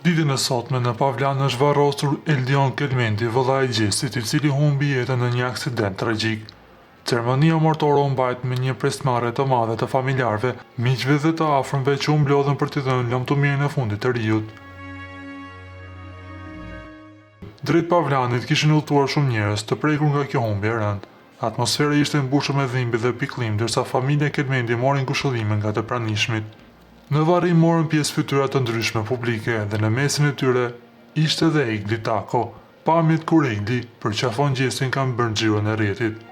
Ditën e sotme në Pavlan është varrosur Eldion Kelmendi, vëlla i Gjestit, i cili humbi jetën në një aksident tragjik. Ceremonia martore u mbajt me një pjesëmarrje të madhe të familjarëve, miqve dhe të afërmve që u mblodhen për t'i dhënë lumtumirin e fundit të riut. Drejt Pavlanit kishin udhëtuar shumë njerëz të prekur nga kjo humbje e rëndë. Atmosfera ishte mbushur me dhimbje dhe pikëllim, ndërsa familja Kelmendi morin kushëllime nga të pranishmit. Në varrim morën pjesë fytyra të ndryshme publike dhe në mesin e tyre ishte dhe Egli Tako, pamjet kur Egli përqafon Gjestin kanë bërë xhirën e rrjetit.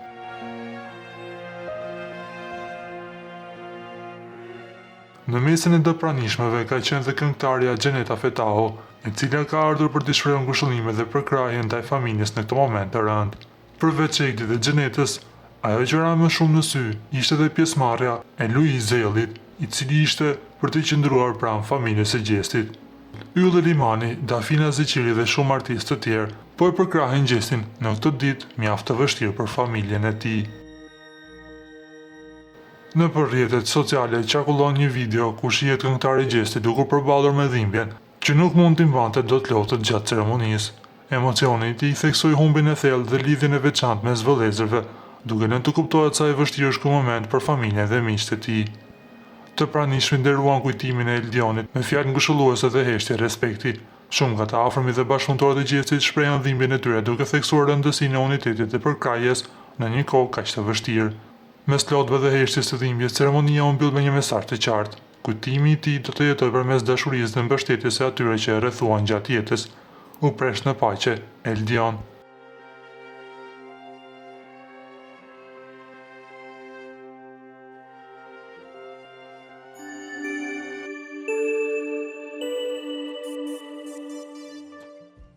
Në mesin e të pranishmeve ka qenë dhe këngëtarja Xheneta Fetaho, e cila ka ardhur për t'i shprehur ngushëllime dhe përkrahje ndaj familjes në këtë moment të rëndë. Përveç Eglit dhe Xhenetës, ajo që ra më shumë në sy ishte dhe pjesëmarrja e Luiz Zellit, i cili ishte për të qëndruar pranë familjes së Gjestit. Yll Limani, Dafina Zeqiri dhe shumë artistë të tjerë po e përkrahin Gjestin në këtë ditë mjaft të vështirë për familjen e tij. Nëpër rrjetet sociale qarkullon një video ku shihet këngëtari Gjesti duke përballur me dhimbjen, që nuk mund t'i mbante dot lotët gjatë ceremonisë. Emocioni i tij theksoi humbin e thellë dhe lidhjen e veçantë mes vëllezërve, duke lënë të kuptohet sa i vështirë është ky moment për familjen dhe miqtë e tij. Të pranishmit nderuan kujtimin e Eldionit me fjalë ngushëlluese dhe heshtje respekti. Shumë nga të afërmit dhe bashkëpunëtorët e Gjestit shprehan dhimbjen e tyre duke theksuar rëndësinë e unitetit dhe përkrahjes në një kohë kaq të vështirë. Mes lotëve dhe heshtjes të dhimbjes, ceremonia u mbyll me një mesazh të qartë. Kujtimi i tij do të jetojë përmes dashurisë dhe mbështetjes së atyre që e rrethuan gjatë jetës. U presh në paqe, Eldion.